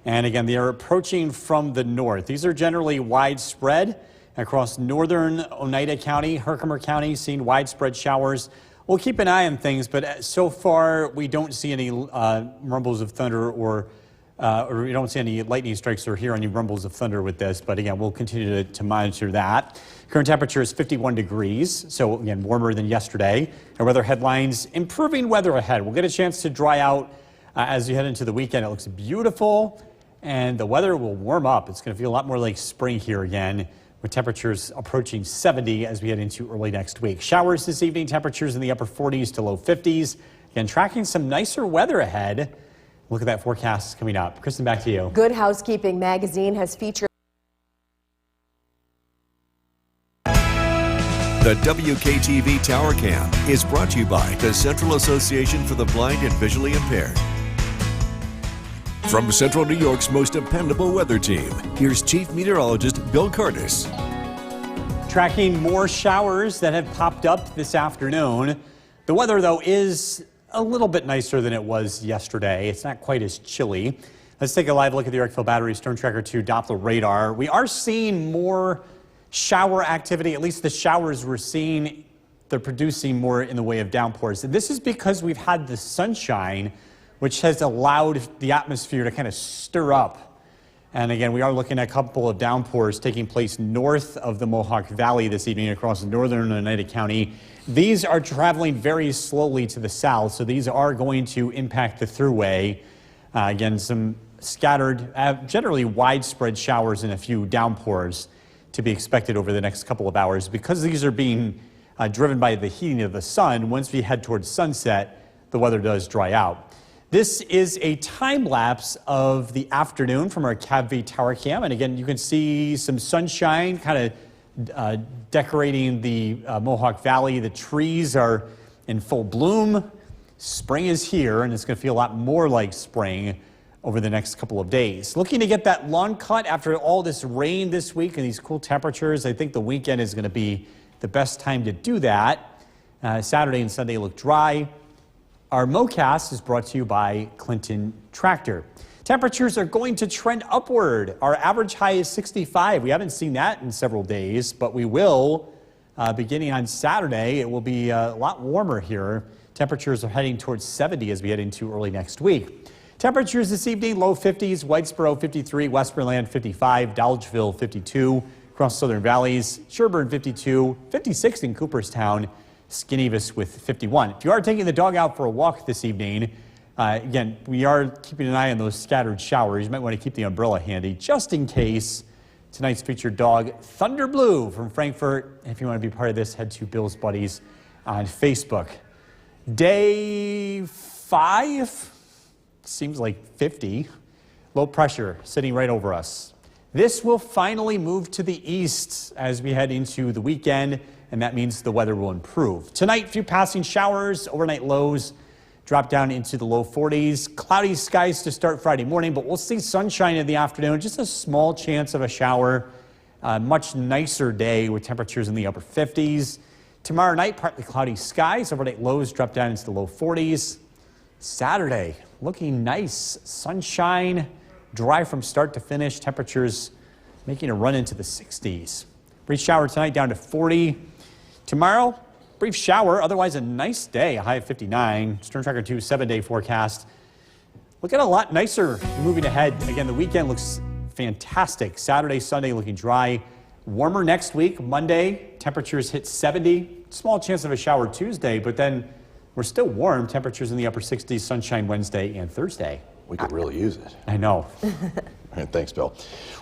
And again, they are approaching from the north. These are generally widespread across northern Oneida County, Herkimer County, seeing widespread showers. We'll keep an eye on things, but so far we don't see any rumbles of thunder or we don't see any lightning strikes or hear any rumbles of thunder with this. But again, we'll continue to monitor that. Current temperature is 51 degrees, so again, warmer than yesterday. Our weather headlines, improving weather ahead. We'll get a chance to dry out as we head into the weekend. It looks beautiful, and the weather will warm up. It's going to feel a lot more like spring here again, with temperatures approaching 70 as we head into early next week. Showers this evening, temperatures in the upper 40s to low 50s. Again, tracking some nicer weather ahead. Look at that forecast coming up. Kristen, back to you. Good Housekeeping magazine has featured The WKTV Tower Cam is brought to you by the Central Association for the Blind and Visually Impaired. From Central New York's most dependable weather team, here's Chief Meteorologist Bill Curtis. Tracking more showers that have popped up this afternoon. The weather, though, is a little bit nicer than it was yesterday. It's not quite as chilly. Let's take a live look at the Erik Battery Storm Tracker 2 Doppler radar. We are seeing more shower activity, at least the showers we're seeing, they're producing more in the way of downpours. And this is because we've had the sunshine, which has allowed the atmosphere to kind of stir up. And again, we are looking at a couple of downpours taking place north of the Mohawk Valley this evening across northern Oneida County. These are traveling very slowly to the south, so these are going to impact the thruway. Again, some scattered, generally widespread showers and a few downpours to be expected over the next couple of hours. Because these are being driven by the heating of the sun, once we head towards sunset, the weather does dry out. This is a time lapse of the afternoon from our CAVV Tower Cam. And again, you can see some sunshine kind of decorating the Mohawk Valley. The trees are in full bloom. Spring is here, and it's going to feel a lot more like spring over the next couple of days. Looking to get that lawn cut after all this rain this week and these cool temperatures. I think the weekend is going to be the best time to do that. Saturday and Sunday look dry. Our MoCast is brought to you by Clinton Tractor. Temperatures are going to trend upward. Our average high is 65. We haven't seen that in several days, but we will beginning on Saturday. It will be a lot warmer here. Temperatures are heading towards 70 as we head into early next week. Temperatures this evening, low 50s, Whitesboro 53, Westmoreland 55, Dolgeville 52, across Southern Valleys, Sherburne 52, 56 in Cooperstown, Skinnevis with 51. If you are taking the dog out for a walk this evening, again, we are keeping an eye on those scattered showers. You might want to keep the umbrella handy just in case. Tonight's featured dog, Thunder Blue from Frankfurt. And if you want to be part of this, head to Bill's Buddies on Facebook. Day 5, seems like 50. Low pressure sitting right over us. This will finally move to the east as we head into the weekend, and that means the weather will improve. Tonight, few passing showers, overnight lows drop down into the low 40s. Cloudy skies to start Friday morning, but we'll see sunshine in the afternoon. Just a small chance of a shower. Much nicer day with temperatures in the upper 50s. Tomorrow night, partly cloudy skies. Overnight lows drop down into the low 40s. Saturday, looking nice. Sunshine, dry from start to finish. Temperatures making a run into the 60s. Brief shower tonight down to 40. Tomorrow, brief shower, otherwise a nice day, a high of 59. Storm Tracker 2 7-day forecast. Looking a lot nicer moving ahead. Again, the weekend looks fantastic. Saturday, Sunday looking dry. Warmer next week. Monday, temperatures hit 70. Small chance of a shower Tuesday, but then we're still warm. Temperatures in the upper 60s, sunshine Wednesday and Thursday. We could really use it. I know. All right, thanks, Bill.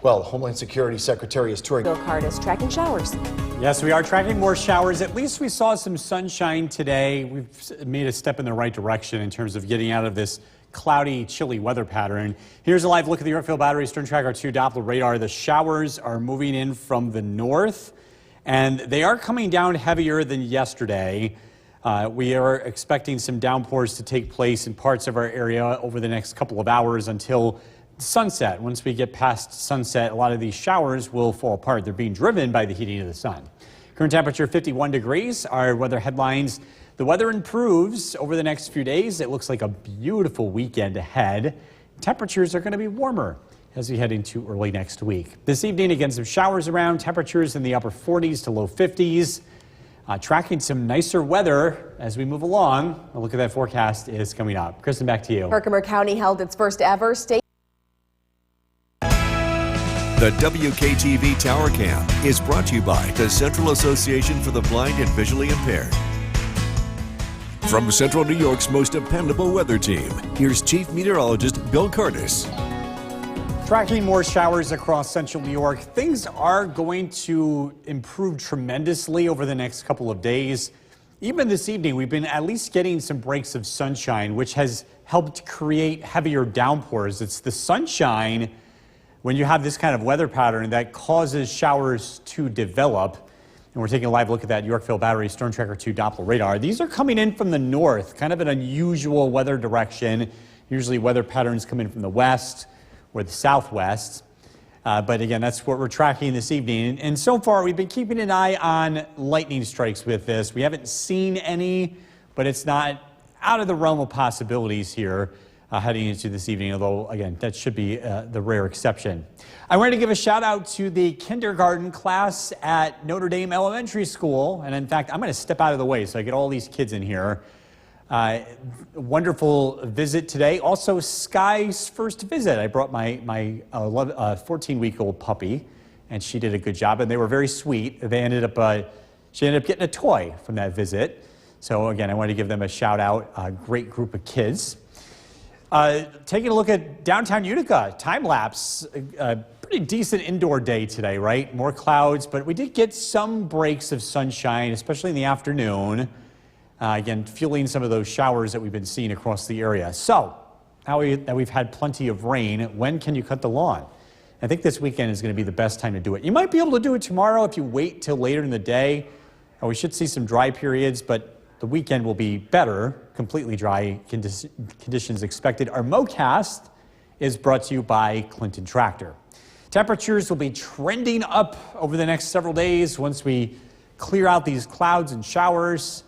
Well, Homeland Security Secretary is touring. Bill Cardis tracking showers. Yes, we are tracking more showers. At least we saw some sunshine today. We've made a step in the right direction in terms of getting out of this cloudy, chilly weather pattern. Here's a live look at the Erik Battery Storm Tracker 2 Doppler radar. The showers are moving in from the north, and they are coming down heavier than yesterday. We are expecting some downpours to take place in parts of our area over the next couple of hours until sunset. Once we get past sunset, a lot of these showers will fall apart. They're being driven by the heating of the sun. Current temperature 51 degrees. Our weather headlines. The weather improves over the next few days. It looks like a beautiful weekend ahead. Temperatures are going to be warmer as we head into early next week. This evening, again, some showers around. Temperatures in the upper 40s to low 50s. Tracking some nicer weather as we move along. A look at that forecast is coming up. Kristen, back to you. Herkimer County held its first ever state. The WKTV Tower Cam is brought to you by the Central Association for the Blind and Visually Impaired. From Central New York's most dependable weather team, here's Chief Meteorologist Bill Curtis. Tracking more showers across central New York. Things are going to improve tremendously over the next couple of days. Even this evening, we've been at least getting some breaks of sunshine, which has helped create heavier downpours. It's the sunshine, when you have this kind of weather pattern, that causes showers to develop. And we're taking a live look at that Yorkville Battery Storm Tracker 2 Doppler radar. These are coming in from the north, kind of an unusual weather direction. Usually weather patterns come in from the west or the southwest. But again, that's what we're tracking this evening. And so far, we've been keeping an eye on lightning strikes with this. We haven't seen any, but it's not out of the realm of possibilities here heading into this evening, although, again, that should be the rare exception. I wanted to give a shout out to the kindergarten class at Notre Dame Elementary School. And in fact, I'm going to step out of the way so I get all these kids in here. Wonderful visit today. Also, Sky's first visit. I brought my 14-week-old puppy, and she did a good job, and they were very sweet. She ended up getting a toy from that visit. So again, I wanted to give them a shout out. A great group of kids. Taking a look at downtown Utica, time lapse. Pretty decent indoor day today, right? More clouds, but we did get some breaks of sunshine, especially in the afternoon. Again, fueling some of those showers that we've been seeing across the area. So, now that we've had plenty of rain, when can you cut the lawn? I think this weekend is going to be the best time to do it. You might be able to do it tomorrow if you wait till later in the day. We should see some dry periods, but the weekend will be better. Completely dry conditions expected. Our MoCast is brought to you by Clinton Tractor. Temperatures will be trending up over the next several days once we clear out these clouds and showers.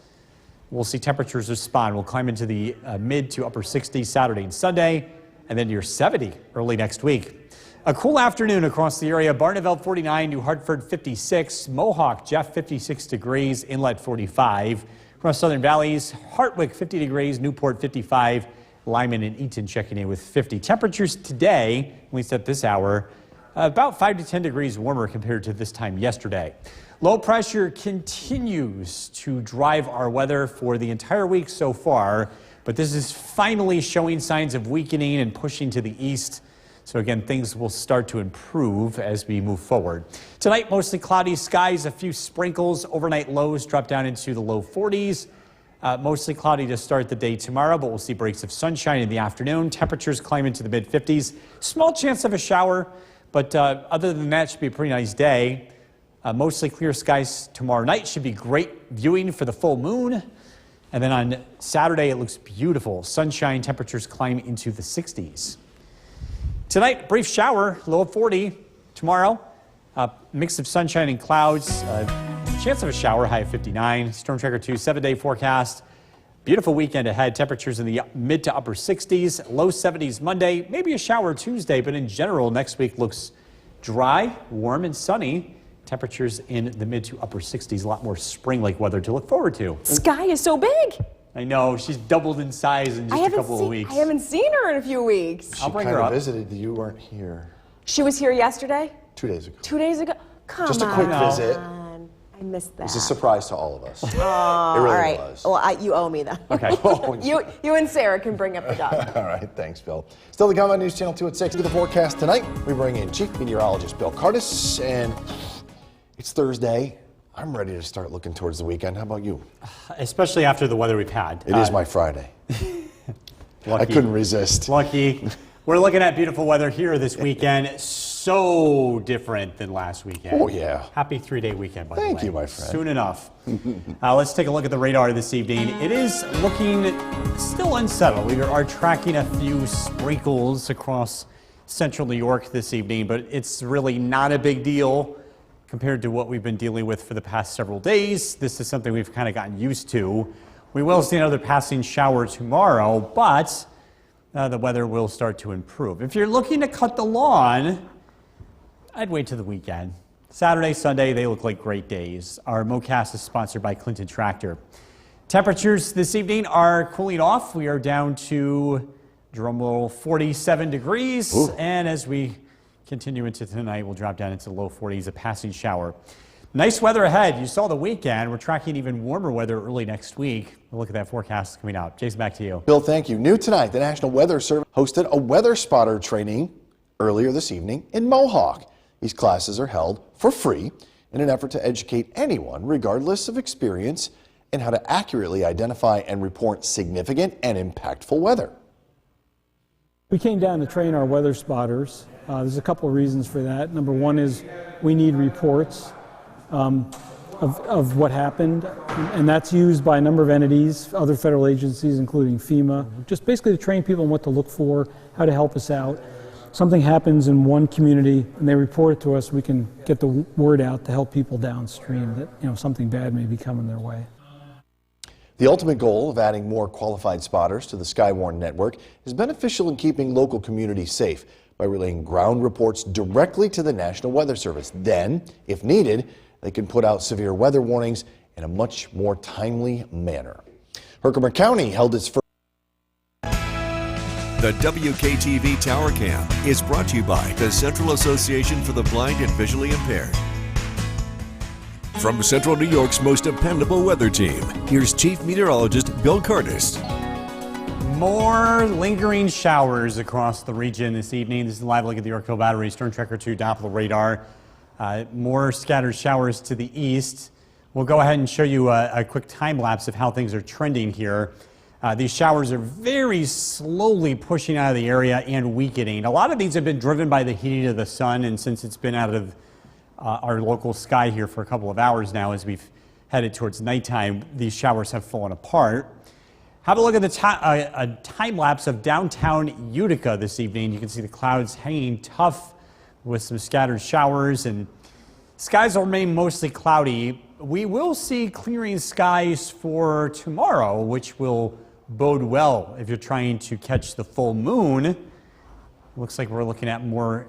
We'll see temperatures respond. We'll climb into the mid to upper 60s Saturday and Sunday, and then near 70 early next week. A cool afternoon across the area. Barneveld 49, New Hartford 56, Mohawk, Jeff 56 degrees, Inlet 45. Across Southern Valleys, Hartwick 50 degrees, Newport 55, Lyman and Eaton checking in with 50. Temperatures today, at least at this hour, about 5 to 10 degrees warmer compared to this time yesterday. Low pressure continues to drive our weather for the entire week so far, but this is finally showing signs of weakening and pushing to the east. So again, things will start to improve as we move forward. Tonight, mostly cloudy skies, a few sprinkles. Overnight lows drop down into the low 40s. Mostly cloudy to start the day tomorrow, but we'll see breaks of sunshine in the afternoon. Temperatures climb into the mid 50s. Small chance of a shower, but other than that, it should be a pretty nice day. Mostly clear skies tomorrow night. Should be great viewing for the full moon. And then on Saturday, it looks beautiful. Sunshine, temperatures climb into the 60s. Tonight, brief shower, low of 40. Tomorrow, mix of sunshine and clouds. Chance of a shower, high of 59. Storm Tracker 2, 7-day forecast. Beautiful weekend ahead. Temperatures in the mid to upper 60s. Low 70s Monday. Maybe a shower Tuesday, but in general, next week looks dry, warm, and sunny. Temperatures in the mid to upper 60s. A lot more spring-like weather to look forward to. Sky is so big. I know. She's doubled in size in just a couple of weeks. I haven't seen her in a few weeks. I'll bring She her kind up. of visited. You weren't here She was here yesterday? 2 days ago. 2 days ago? Come Just a on. quick visit. I missed that. It's a surprise to all of us. It really All right. was. Well, you owe me that. Okay. You and Sarah can bring up the dog. All right, thanks, Bill. Still to come on News Channel 2 at 6. Look at the forecast tonight. We bring in Chief Meteorologist Bill Curtis, and it's Thursday. I'm ready to start looking towards the weekend. How about you? Especially after the weather we've had. It is my Friday. I couldn't resist. Lucky. We're looking at beautiful weather here this weekend. So different than last weekend. Oh, yeah. Happy 3-day weekend, by the way. Thank you, my friend. Soon enough. Let's take a look at the radar this evening. It is looking still unsettled. We are tracking a few sprinkles across central New York this evening, but it's really not a big deal. compared to what we've been dealing with for the past several days. This is something we've kind of gotten used to. We will see another passing shower tomorrow, but the weather will start to improve. If you're looking to cut the lawn, I'd wait till the weekend. Saturday, Sunday, they look like great days. Our MoCast is sponsored by Clinton Tractor. Temperatures this evening are cooling off. We are down to, drumroll, 47 degrees. Ooh. And as we continue into tonight, we'll drop down into the low 40s, a passing shower. Nice weather ahead. You saw the weekend. We're tracking even warmer weather early next week. We'll look at that forecast coming out. Jason, back to you. Bill, thank you. New tonight, the National Weather Service hosted a weather spotter training earlier this evening in Mohawk. These classes are held for free in an effort to educate anyone, regardless of experience, in how to accurately identify and report significant and impactful weather. We came down to train our weather spotters. There's a couple of reasons for that. Number one is we need reports of what happened, and that's used by a number of entities, other federal agencies, including FEMA, just basically to train people on what to look for, how to help us out. Something happens in one community and they report it to us, we can get the word out to help people downstream that something bad may be coming their way. The ultimate goal of adding more qualified spotters to the Skywarn network is beneficial in keeping local communities safe by relaying ground reports directly to the National Weather Service. Then, if needed, they can put out severe weather warnings in a much more timely manner. Herkimer County held its first. The WKTV Tower Cam is brought to you by the Central Association for the Blind and Visually Impaired. From Central New York's most dependable weather team, here's Chief Meteorologist Bill Curtis. More lingering showers across the region this evening. This is a live look at the Yorkville Battery Storm Tracker 2 Doppler radar. More scattered showers to the east. We'll go ahead and show you a quick time lapse of how things are trending here. These showers are very slowly pushing out of the area and weakening. A lot of these have been driven by the heating of the sun, and since it's been out of our local sky here for a couple of hours now as we've headed towards nighttime, these showers have fallen apart. Have a look at the a time lapse of downtown Utica this evening. You can see the clouds hanging tough with some scattered showers, and skies will remain mostly cloudy. We will see clearing skies for tomorrow, which will bode well if you're trying to catch the full moon. Looks like we're looking at more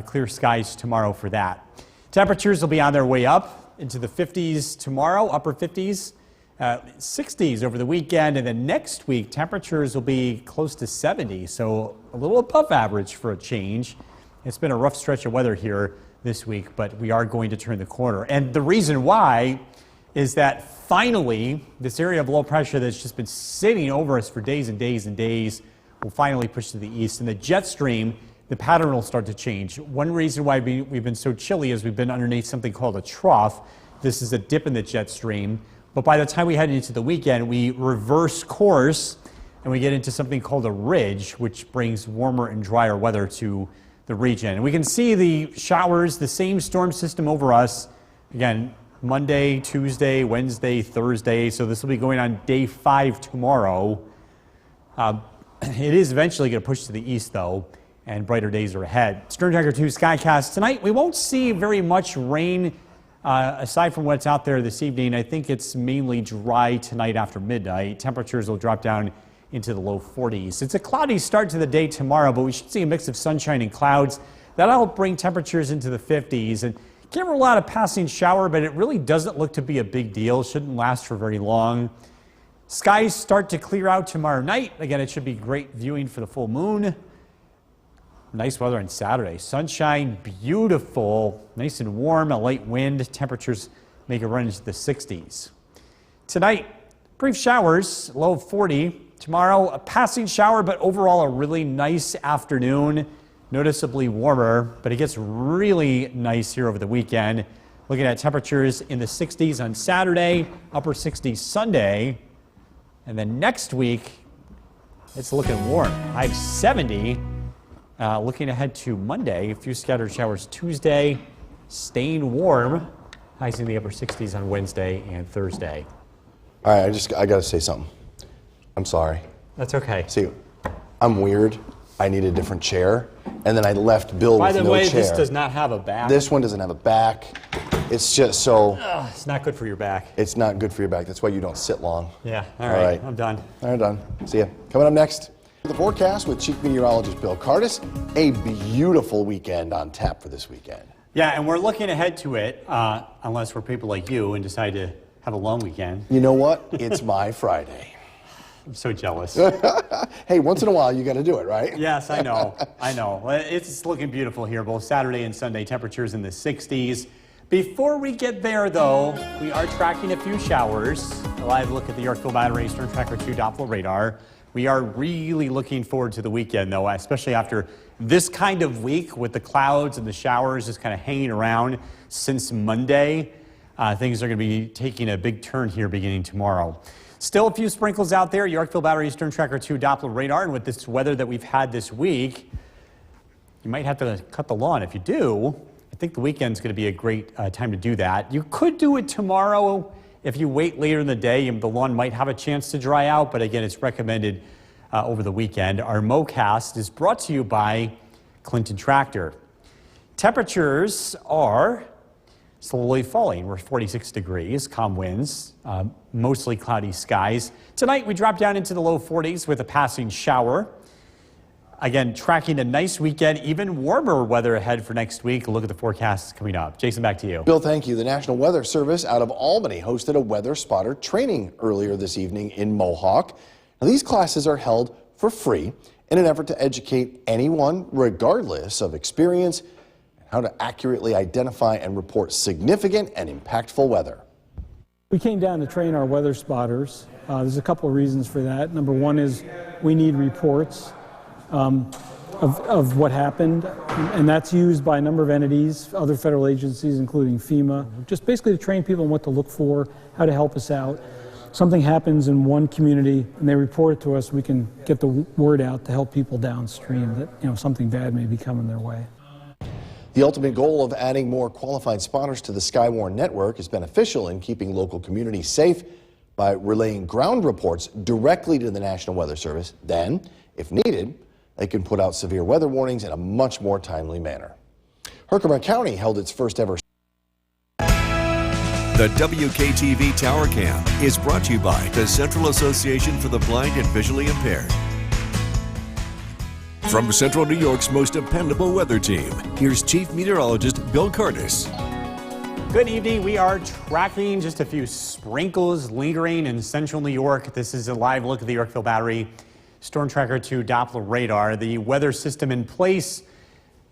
clear skies tomorrow for that. Temperatures will be on their way up into the 50s tomorrow, upper 50s, 60s over the weekend, and then next week temperatures will be close to 70, so a little above average for a change. It's been a rough stretch of weather here this week, but we are going to turn the corner. And the reason why is that finally this area of low pressure that's just been sitting over us for days and days and days will finally push to the east. And the jet stream, the pattern will start to change. One reason why we've been so chilly is we've been underneath something called a trough. This is a dip in the jet stream. But by the time we head into the weekend, we reverse course and we get into something called a ridge, which brings warmer and drier weather to the region. And we can see the showers, the same storm system over us, again, Monday, Tuesday, Wednesday, Thursday. So this will be going on day 5 tomorrow. It is eventually going to push to the east, though, and brighter days are ahead. Storm Tracker 2 Skycast tonight. We won't see very much rain aside from what's out there this evening. I think it's mainly dry tonight after midnight. Temperatures will drop down into the low 40s. It's a cloudy start to the day tomorrow, but we should see a mix of sunshine and clouds. That'll help bring temperatures into the 50s. And can't rule out a passing shower, but it really doesn't look to be a big deal. Shouldn't last for very long. Skies start to clear out tomorrow night. Again, it should be great viewing for the full moon. Nice weather on Saturday. Sunshine, beautiful, nice and warm, a light wind. Temperatures make a run into the 60s. Tonight, brief showers, low of 40. Tomorrow, a passing shower, but overall a really nice afternoon. Noticeably warmer, but it gets really nice here over the weekend. Looking at temperatures in the 60s on Saturday, upper 60s Sunday. And then next week, it's looking warm. High of 70. Looking ahead to Monday, a few scattered showers Tuesday, staying warm. Highs in the upper 60s on Wednesday and Thursday. All right, I got to say something. I'm sorry. That's okay. See, I'm weird. I need a different chair. And then I left Bill with no chair. By the way, this does not have a back. This one doesn't have a back. It's just so, It's not good for your back. it's not good for your back. That's why you don't sit long. Yeah, all All right, right. I'm done. All right, done. See ya. Coming up next, the forecast with Chief Meteorologist Bill Cardis. A beautiful weekend on tap for this weekend. Yeah, and we're looking ahead to it, unless we're people like you and decide to have a long weekend. You know what? It's my Friday. I'm so jealous. Hey, once in a while you got to do it, right? Yes, I know. I know. Well, it's looking beautiful here, both Saturday and Sunday. Temperatures in the 60s. Before we get there, though, we are tracking a few showers. A live look at the Yorkville Battery Storm Tracker 2 Doppler radar. We are really looking forward to the weekend, though, especially after this kind of week with the clouds and the showers just kind of hanging around since Monday. Things are going to be taking a big turn here beginning tomorrow. Still a few sprinkles out there. Yorkville Battery Storm Tracker 2 Doppler radar. And with this weather that we've had this week, you might have to cut the lawn. If you do, I think the weekend's going to be a great time to do that. You could do it tomorrow. If you wait later in the day, the lawn might have a chance to dry out. But again, it's recommended over the weekend. Our MoCast is brought to you by Clinton Tractor. Temperatures are slowly falling. We're 46 degrees, calm winds, mostly cloudy skies. Tonight we drop down into the low 40s with a passing shower. Again, tracking a nice weekend, even warmer weather ahead for next week. A look at the forecasts coming up. Jason, back to you. Bill, thank you. The National Weather Service out of Albany hosted a weather spotter training earlier this evening in Mohawk. Now, these classes are held for free in an effort to educate anyone, regardless of experience, how to accurately identify and report significant and impactful weather. We came down to train our weather spotters. There's a couple of reasons for that. Number one is we need reports of what happened, and that's used by a number of entities, other federal agencies, including FEMA, just basically to train people on what to look for, how to help us out. Something happens in one community and they report it to us, we can get the word out to help people downstream that something bad may be coming their way. The ultimate goal of adding more qualified spotters to the Skywarn network is beneficial in keeping local communities safe by relaying ground reports directly to the National Weather Service. Then, if needed, they can put out severe weather warnings in a much more timely manner. Herkimer County held its first ever. The WKTV Tower Cam is brought to you by the Central Association for the Blind and Visually Impaired. From Central New York's most dependable weather team, here's Chief Meteorologist Bill Cardis. Good evening. We are tracking just a few sprinkles lingering in central New York. This is a live look at the Yorkville Battery Storm Tracker 2 Doppler radar. The weather system in place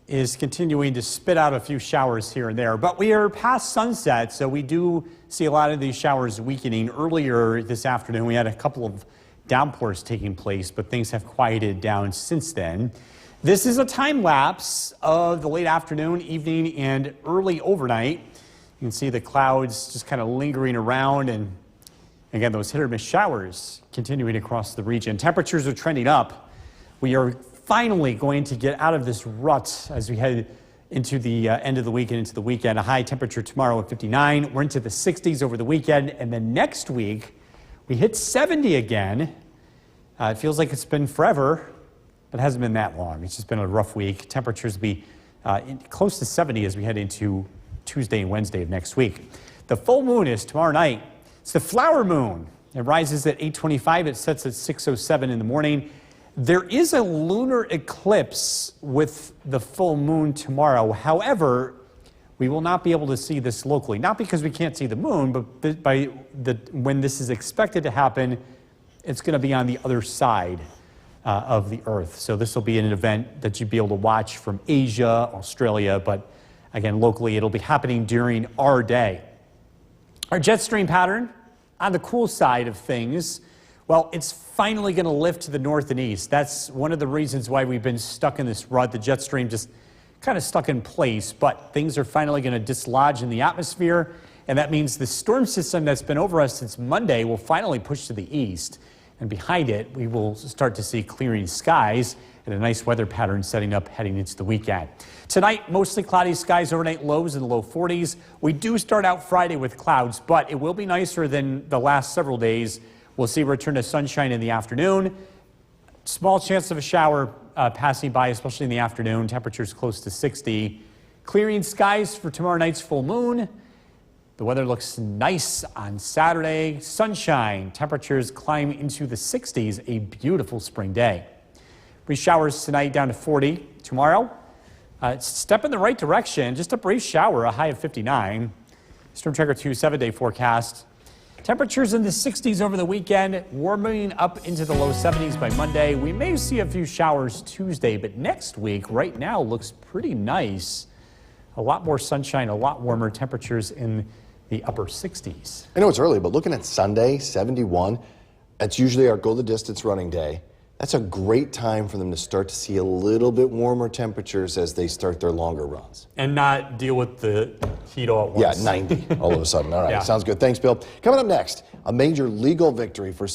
is continuing to spit out a few showers here and there, but we are past sunset, so we do see a lot of these showers weakening. Earlier this afternoon, we had a couple of downpours taking place, but things have quieted down since then. This is a time lapse of the late afternoon, evening, and early overnight. You can see the clouds just kind of lingering around, and again, those hit or miss showers continuing across the region. Temperatures are trending up. We are finally going to get out of this rut as we head into the end of the week and into the weekend. A high temperature tomorrow at 59. We're into the 60s over the weekend, and then next week we hit 70 again. It feels like it's been forever, but it hasn't been that long. It's just been a rough week. Temperatures will be close to 70 as we head into Tuesday and Wednesday of next week. The full moon is tomorrow night. It's the flower moon. It rises at 8:25. It sets at 6:07 in the morning. There is a lunar eclipse with the full moon tomorrow. However, we will not be able to see this locally. Not because we can't see the moon, but when this is expected to happen, it's going to be on the other side of the Earth. So this will be an event that you'll be able to watch from Asia, Australia, but again, locally, it'll be happening during our day. Our jet stream pattern, on the cool side of things, well, it's finally going to lift to the north and east. That's one of the reasons why we've been stuck in this rut. The jet stream just kind of stuck in place, but things are finally going to dislodge in the atmosphere, and that means the storm system that's been over us since Monday will finally push to the east, and behind it, we will start to see clearing skies and a nice weather pattern setting up heading into the weekend. Tonight, mostly cloudy skies, overnight lows in the low 40s. We do start out Friday with clouds, but it will be nicer than the last several days. We'll see a return to sunshine in the afternoon. Small chance of a shower passing by, especially in the afternoon. Temperatures close to 60. Clearing skies for tomorrow night's full moon. The weather looks nice on Saturday. Sunshine, temperatures climb into the 60s, a beautiful spring day. Brief showers tonight down to 40. Tomorrow, step in the right direction, just a brief shower, a high of 59. Storm Tracker 2 7-day forecast. Temperatures in the 60s over the weekend, warming up into the low 70s by Monday. We may see a few showers Tuesday, but next week right now looks pretty nice. A lot more sunshine, a lot warmer temperatures in the upper 60s. I know it's early, but looking at Sunday, 71, that's usually our go the distance running day. That's a great time for them to start to see a little bit warmer temperatures as they start their longer runs. And not deal with the heat all at once. Yeah, 90 all of a sudden. All right, Yeah. sounds good. Thanks, Bill. Coming up next, a major legal victory for